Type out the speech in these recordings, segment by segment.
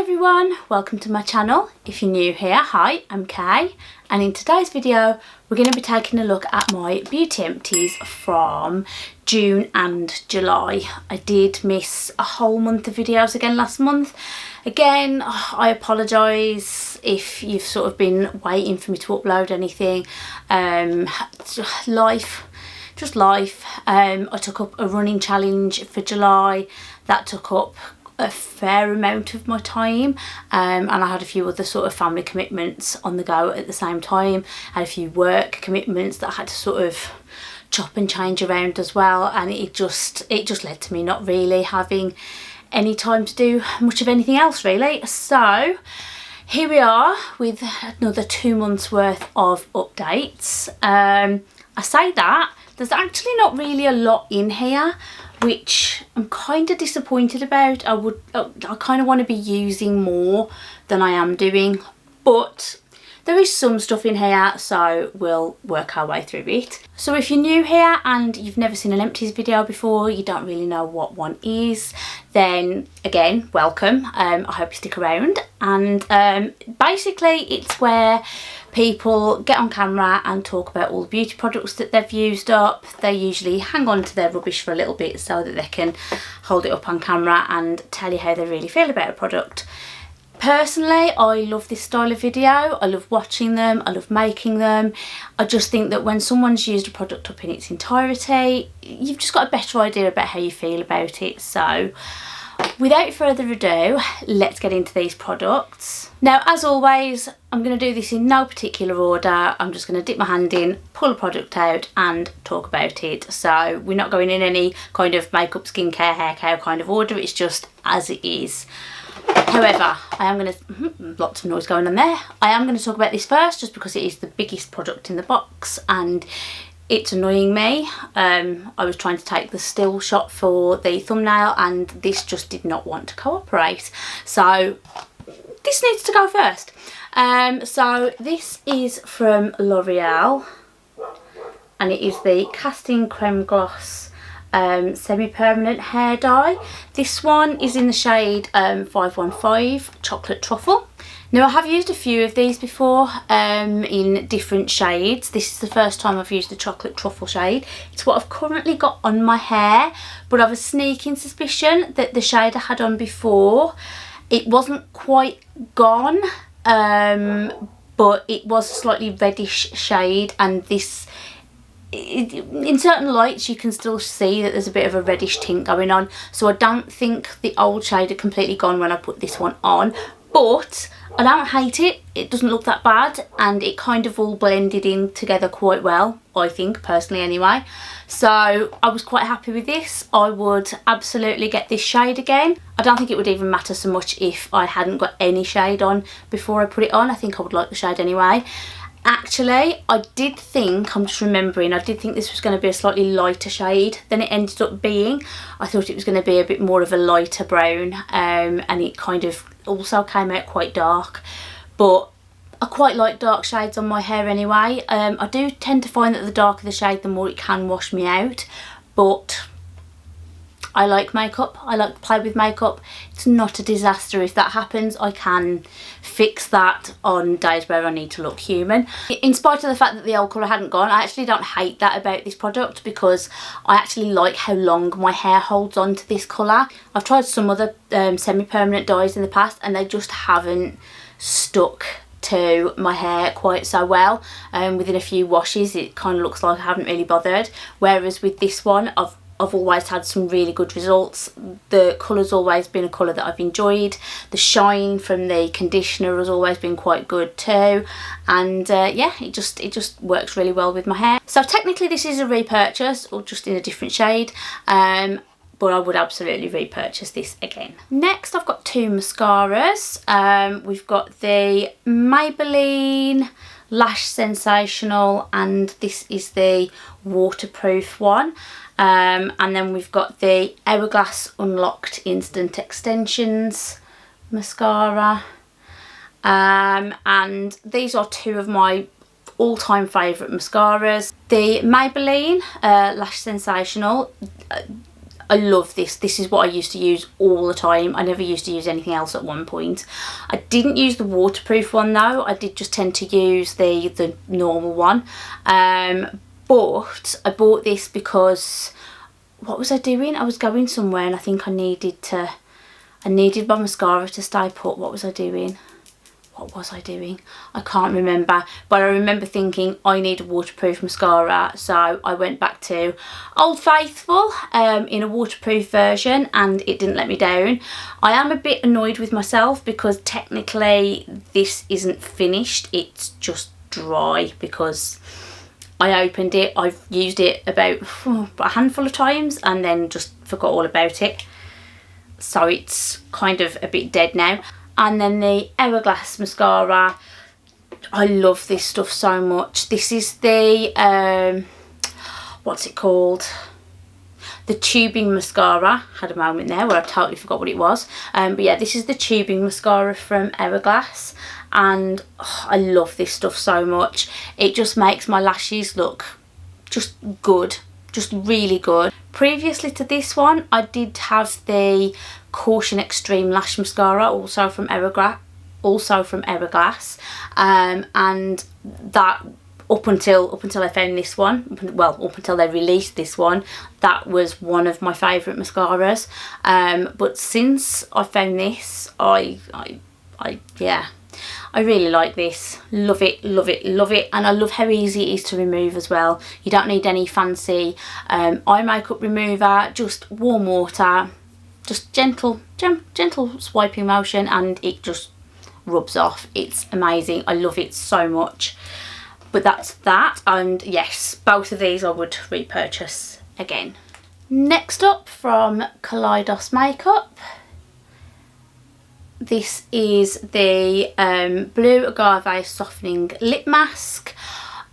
everyone, welcome to my channel. If you're new here, hi, I'm Kay, and in today's video we're going to be taking a look at my beauty empties from June and July. I did miss a whole month of videos again last month. Again, I apologise if you've sort of been waiting for me to upload anything. Life. I took up a running challenge for July that took up a fair amount of my time, and I had a few other sort of family commitments on the go at the same time. I had a few work commitments that I had to sort of chop and change around as well, and it just led to me not really having any time to do much of anything else really. So here we are with another 2 months worth of updates. I say that there's actually not really a lot in here, which I'm kind of disappointed about. I kind of want to be using more than I am doing, but there is some stuff in here, so we'll work our way through it. So if you're new here and you've never seen an empties video before, you don't really know what one is, then again, welcome. I hope you stick around. And basically it's where people get on camera and talk about all the beauty products that they've used up. They usually hang on to their rubbish for a little bit so that they can hold it up on camera and tell you how they really feel about a product. Personally, I love this style of video. I love watching them, I love making them. I just think that when someone's used a product up in its entirety, you've just got a better idea about how you feel about it. So without further ado, let's get into these products. Now, as always, I'm going to do this in no particular order. I'm just going to dip my hand in, pull a product out and talk about it. So we're not going in any kind of makeup, skincare, hair care kind of order. It's just as it is. However, I am going to, lots of noise going on there. I am going to talk about this first just because it is the biggest product in the box and it's annoying me. I was trying to take the still shot for the thumbnail and this just did not want to cooperate. So this needs to go first. So this is from L'Oreal and it is the Casting Creme Gloss semi-permanent hair dye. This one is in the shade 515 Chocolate Truffle. Now I have used a few of these before in different shades. This is the first time I've used the Chocolate Truffle shade. It's what I've currently got on my hair, but I have a sneaking suspicion that the shade I had on before, it wasn't quite gone, but it was a slightly reddish shade, and this, in certain lights you can still see that there's a bit of a reddish tint going on, so I don't think the old shade had completely gone when I put this one on, but I don't hate it. It doesn't look that bad and it kind of all blended in together quite well, I think, personally anyway. So I was quite happy with this. I would absolutely get this shade again. I don't think it would even matter so much if I hadn't got any shade on before I put it on. I think I would like the shade anyway. Actually, I did think, I'm just remembering, I did think this was going to be a slightly lighter shade than it ended up being. I thought it was going to be a bit more of a lighter brown, and it kind of also came out quite dark. But I quite like dark shades on my hair anyway. I do tend to find that the darker the shade, the more it can wash me out. But I like makeup, I like to play with makeup. It's not a disaster if that happens. I can fix that on days where I need to look human. In spite of the fact that the old colour hadn't gone, I actually don't hate that about this product because I actually like how long my hair holds on to this colour. I've tried some other semi-permanent dyes in the past and they just haven't stuck to my hair quite so well. Within a few washes it kind of looks like I haven't really bothered, whereas with this one I've always had some really good results. The colour's always been a colour that I've enjoyed. The shine from the conditioner has always been quite good too. And yeah, it just works really well with my hair. So technically this is a repurchase, or just in a different shade. But I would absolutely repurchase this again. Next I've got two mascaras. We've got the Maybelline Lash Sensational and this is the waterproof one. And then we've got the Hourglass Unlocked Instant Extensions mascara. And these are two of my all-time favourite mascaras. The Maybelline Lash Sensational, I love this. This is what I used to use all the time. I never used to use anything else at one point. I didn't use the waterproof one though. I did just tend to use the normal one. But I bought this because, what was I doing? I was going somewhere and I think I needed my mascara to stay put. What was I doing? What was I doing? I can't remember, but I remember thinking I need a waterproof mascara, so I went back to Old Faithful in a waterproof version, and it didn't let me down. I am a bit annoyed with myself because technically this isn't finished, it's just dry, because I opened it, I've used it about a handful of times and then just forgot all about it, so it's kind of a bit dead now. And then the Hourglass mascara, I love this stuff so much. This is the, what's it called? The tubing mascara. Had a moment there where I totally forgot what it was. But yeah, this is the tubing mascara from Hourglass. And oh, I love this stuff so much. It just makes my lashes look just good. Just really good. Previously to this one, I did have the Caution Extreme Lash Mascara, also from Hourglass, and that up until I found this one, well, up until they released this one, that was one of my favourite mascaras. But since I found this, yeah, I really like this. Love it, love it, love it. And I love how easy it is to remove as well. You don't need any fancy eye makeup remover, just warm water, just gentle swiping motion, and it just rubs off. It's amazing. I love it so much. But that's that, and yes, both of these I would repurchase again. Next up, from Kaleidos Makeup, this is the Blue Agave Softening Lip Mask.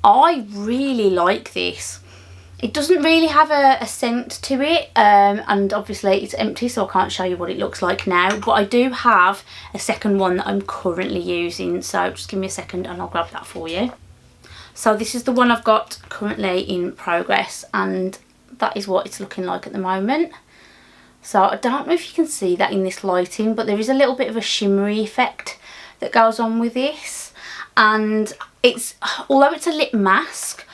I really like this. It doesn't really have a scent to it, and obviously it's empty, so I can't show you what it looks like now, but I do have a second one that I'm currently using, so just give me a second and I'll grab that for you. So this is the one I've got currently in progress, and that is what it's looking like at the moment. So I don't know if you can see that in this lighting, but there is a little bit of a shimmery effect that goes on with this. And it's, although it's a lip mask,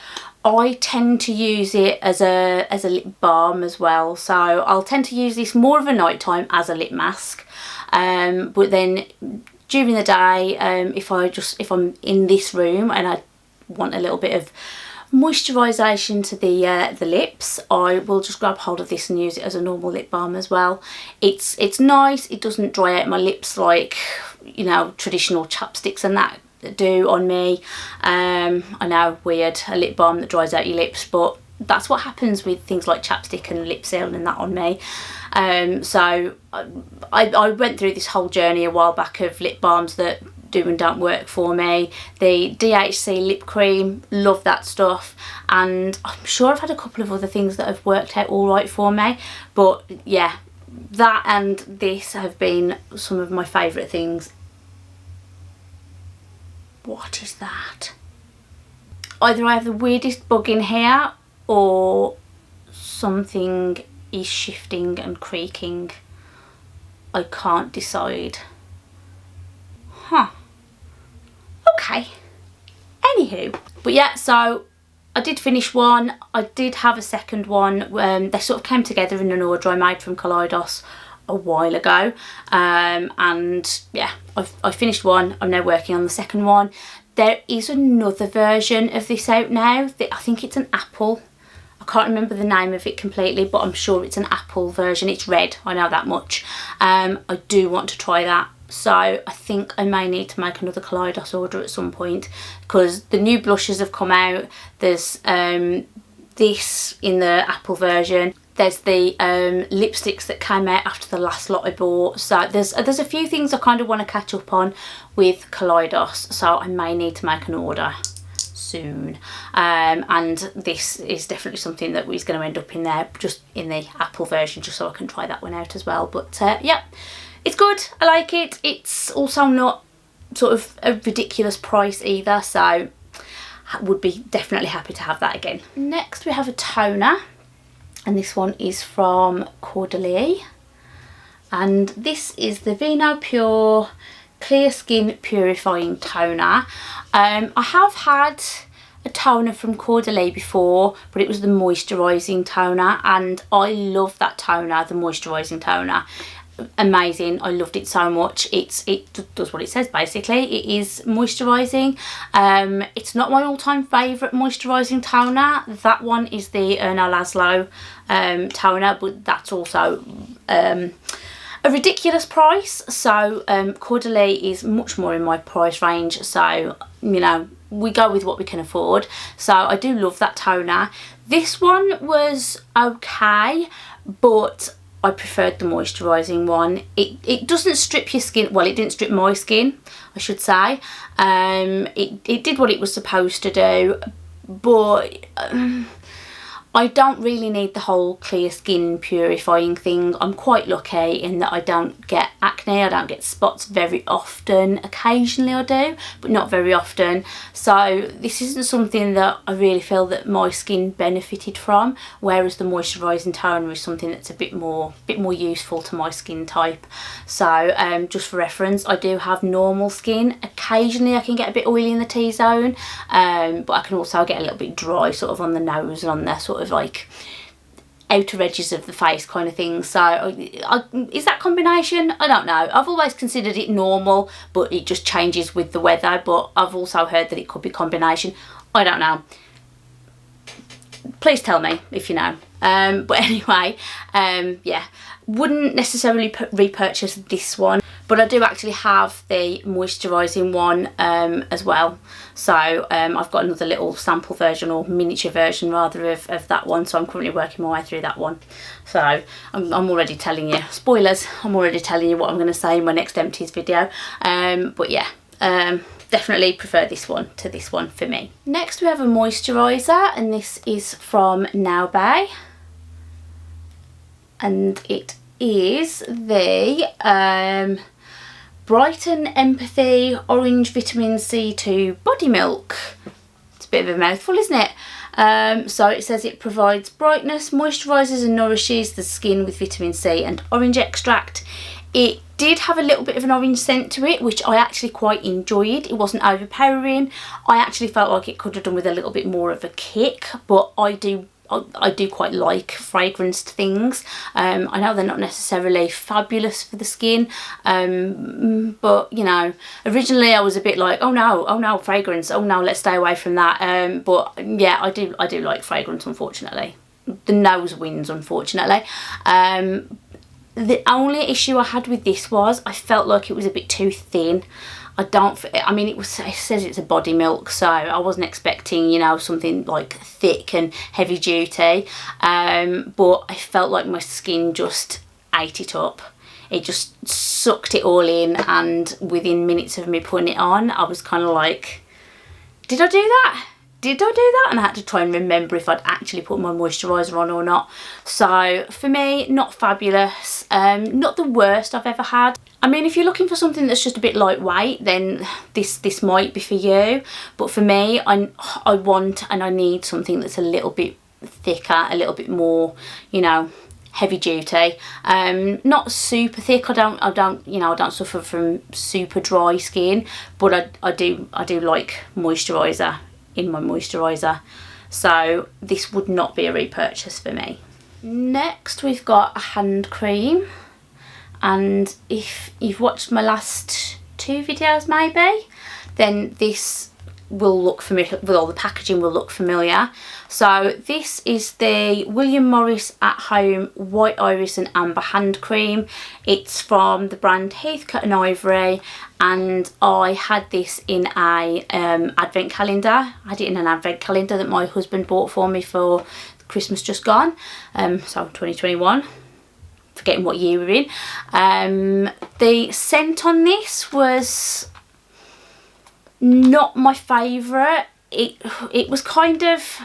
I tend to use it as a lip balm as well. So I'll tend to use this more of a nighttime as a lip mask. But then during the day, if I'm in this room and I want a little bit of moisturisation to the lips, I will just grab hold of this and use it as a normal lip balm as well. It's nice. It doesn't dry out my lips like, you know, traditional chapsticks and that do on me. I know, weird, a lip balm that dries out your lips, but that's what happens with things like chapstick and lip seal and that on me. So I went through this whole journey a while back of lip balms that do and don't work for me. The DHC Lip Cream, love that stuff, and I'm sure I've had a couple of other things that have worked out all right for me, but yeah, that and this have been some of my favourite things. What is that? Either I have the weirdest bug in here or something is shifting and creaking. I can't decide. Huh. Okay. Anywho. But yeah, so I did finish one. I did have a second one. They sort of came together in an order I made from Kaleidos a while ago. And yeah, I finished one. I'm now working on the second one. There is another version of this out now. I think it's an apple. I can't remember the name of it completely, but I'm sure it's an apple version. It's red, I know that much. I do want to try that. So I think I may need to make another Kaleidos order at some point, because the new blushes have come out. There's this in the apple version. There's the lipsticks that came out after the last lot I bought. So there's a few things I kind of want to catch up on with Kaleidos. So I may need to make an order soon. And this is definitely something that is going to end up in there, just in the apple version, just so I can try that one out as well. But yeah. It's good, I like it. It's also not sort of a ridiculous price either, so I would be definitely happy to have that again. Next we have a toner. and this one is from Caudalie, and this is the Vino Pure Clear Skin Purifying Toner. I have had a toner from Caudalie before, but it was the moisturising toner, and I love that toner, the moisturising toner. Amazing, I loved it so much. It does what it says basically. It is moisturising. It's not my all-time favourite moisturising toner. That one is the Erno Laszlo toner, but that's also a ridiculous price. So Caudalie is much more in my price range, so you know, we go with what we can afford. So I do love that toner. This one was okay, but I preferred the moisturising one. It doesn't strip your skin, well, it didn't strip my skin, I should say. It did what it was supposed to do, but I don't really need the whole clear skin purifying thing. I'm quite lucky in that I don't get acne, I don't get spots very often. Occasionally I do, but not very often. So this isn't something that I really feel that my skin benefited from, whereas the moisturising toner is something that's a bit more useful to my skin type. So just for reference, I do have normal skin. Occasionally I can get a bit oily in the T-zone, but I can also get a little bit dry sort of on the nose and on the sort of like outer edges of the face kind of thing. So is that combination? I don't know. I've always considered it normal, but it just changes with the weather. But I've also heard that it could be combination. I don't know. Please tell me if you know. But anyway, yeah, wouldn't necessarily repurchase this one, but I do actually have the moisturising one as well. So I've got another little sample version, or miniature version rather, of that one. So I'm currently working my way through that one. So I'm already telling you, spoilers, I'm already telling you what I'm going to say in my next Empties video. But yeah, definitely prefer this one to this one for me. Next we have a moisturiser, and this is from Now Bay, and it is the Brighten Empathy Orange Vitamin C2 Body Milk. It's a bit of a mouthful, isn't it? So it says it provides brightness, moisturises and nourishes the skin with vitamin C and orange extract. It did have a little bit of an orange scent to it, which I actually quite enjoyed. It wasn't overpowering. I actually felt like it could have done with a little bit more of a kick, but I do quite like fragranced things. I know they're not necessarily fabulous for the skin, but you know, originally I was a bit like, oh no, fragrance, oh no, let's stay away from that. But yeah, I do like fragrance, unfortunately. The nose wins, unfortunately. The only issue I had with this was I felt like it was a bit too thin. I mean, it says it's a body milk, so I wasn't expecting, you know, something like thick and heavy duty, but I felt like my skin just ate it up. It just sucked it all in, and within minutes of me putting it on, I was kind of like, did I do that? Did I do that? And I had to try and remember if I'd actually put my moisturiser on or not. So for me, not fabulous, not the worst I've ever had. I mean, if you're looking for something that's just a bit lightweight, then this might be for you. But for me, I want and I need something that's a little bit thicker, a little bit more, you know, heavy duty. Not super thick. I don't suffer from super dry skin, but I do like moisturiser in my moisturiser. So this would not be a repurchase for me. Next we've got a hand cream, and if you've watched my last 2 videos maybe, then this will look familiar, well, the packaging will look familiar. So this is the William Morris At Home White Iris and Amber Hand Cream. It's from the brand Heathcote and Ivory, and I had this in a advent calendar. I had it in an advent calendar that my husband bought for me for Christmas just gone, so 2021. Forgetting what year we're in. The scent on this was not my favourite. It was kind of,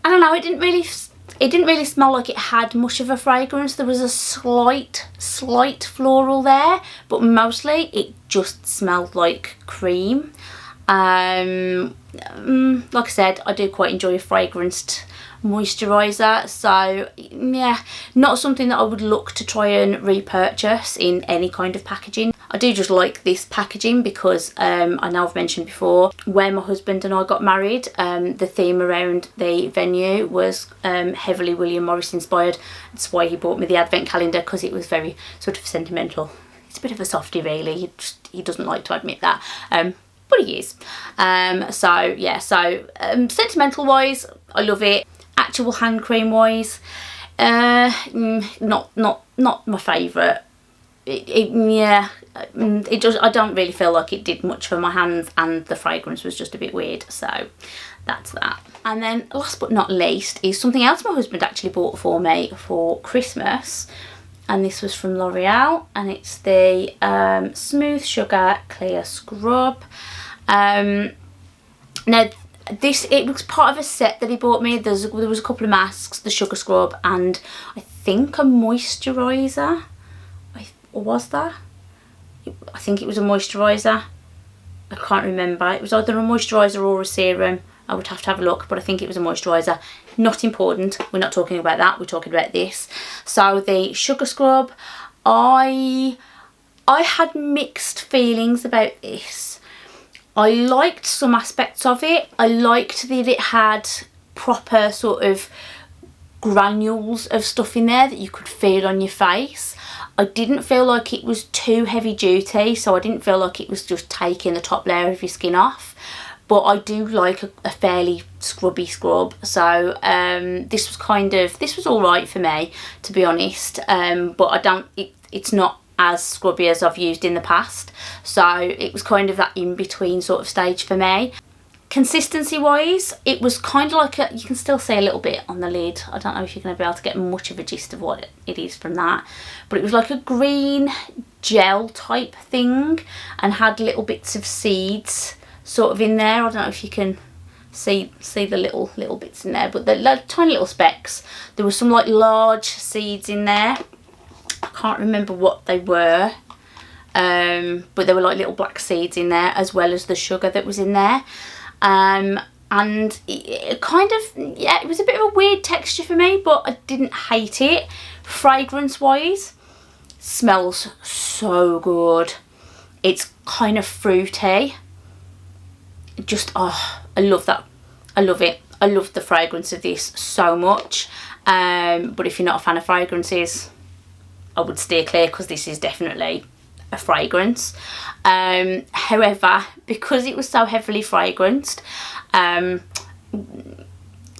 I don't know, it didn't really smell like it had much of a fragrance. There was a slight floral there, but mostly it just smelled like cream. Like I said, I do quite enjoy a fragranced moisturiser. So yeah, not something that I would look to try and repurchase in any kind of packaging. I do just like this packaging because I know I've mentioned before, when my husband and I got married, the theme around the venue was heavily William Morris inspired. That's why he bought me the advent calendar, because it was very sort of sentimental. It's a bit of a softie really, he doesn't like to admit that, but he is. So yeah, so sentimental wise, I love it. Actual hand cream wise, not my favourite. Yeah, it just, I don't really feel like it did much for my hands, and the fragrance was just a bit weird. So that's that. And then last but not least is something else my husband actually bought for me for Christmas, and this was from L'Oreal, and it's the Smooth Sugar Clear Scrub. Now it was part of a set that he bought me. There was a couple of masks, the sugar scrub, and I think a moisturiser. Or was that? I think it was a moisturiser. I can't remember. It was either a moisturiser or a serum. I would have to have a look, but I think it was a moisturiser. Not important. We're not talking about that. We're talking about this. So the sugar scrub, I had mixed feelings about this. I liked some aspects of it. I liked that it had proper sort of granules of stuff in there that you could feel on your face. I didn't feel like it was too heavy duty, so I didn't feel like it was just taking the top layer of your skin off. But I do like a fairly scrubby scrub, so this was all right for me, to be honest. But it's not as scrubby as I've used in the past, so it was kind of that in-between sort of stage for me. Consistency wise, it was kind of like you can still see a little bit on the lid. I don't know if you're going to be able to get much of a gist of what it is from that, but it was like a green gel type thing and had little bits of seeds sort of in there. I don't know if you can see the little bits in there, but they're tiny little specks. There was some like large seeds in there. I can't remember what they were, but there were like little black seeds in there, as well as the sugar that was in there. And it kind of, yeah, it was a bit of a weird texture for me, but I didn't hate it. Fragrance wise, smells so good. It's kind of fruity. Just, oh, I love that. I love it. I love the fragrance of this so much. But if you're not a fan of fragrances, I would steer clear, because this is definitely a fragrance. However, because it was so heavily fragranced,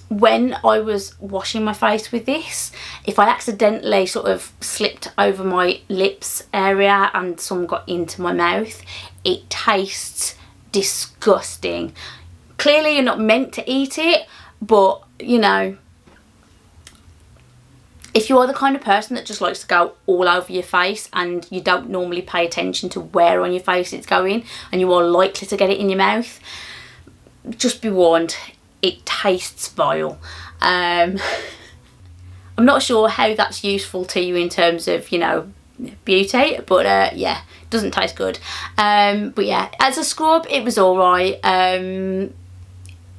when I was washing my face with this, if I accidentally sort of slipped over my lips area and some got into my mouth, it tastes disgusting. Clearly you're not meant to eat it, but you know, if you are the kind of person that just likes to go all over your face and you don't normally pay attention to where on your face it's going, and you are likely to get it in your mouth, just be warned, it tastes vile. I'm not sure how that's useful to you in terms of, you know, beauty, but yeah, it doesn't taste good. But yeah, as a scrub, it was alright.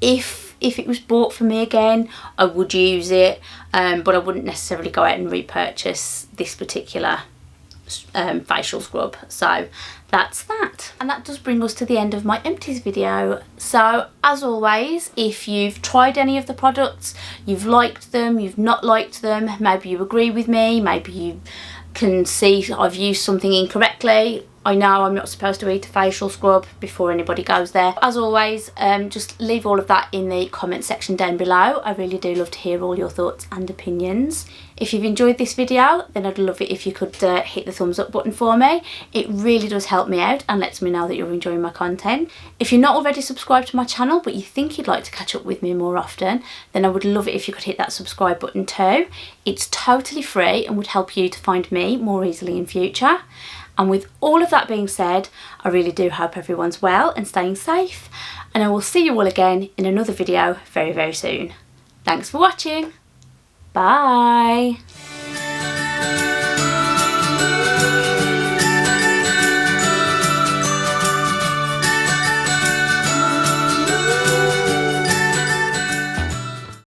If it was bought for me again, I would use it, but I wouldn't necessarily go out and repurchase this particular facial scrub. So that's that. And that does bring us to the end of my Empties video. So as always, if you've tried any of the products, you've liked them, you've not liked them, maybe you agree with me, maybe you can see I've used something incorrectly, I know I'm not supposed to eat a facial scrub before anybody goes there. As always, just leave all of that in the comment section down below. I really do love to hear all your thoughts and opinions. If you've enjoyed this video, then I'd love it if you could hit the thumbs up button for me. It really does help me out and lets me know that you're enjoying my content. If you're not already subscribed to my channel but you think you'd like to catch up with me more often, then I would love it if you could hit that subscribe button too. It's totally free and would help you to find me more easily in future. And with all of that being said, I really do hope everyone's well and staying safe, and I will see you all again in another video very, very soon. Thanks for watching. Bye.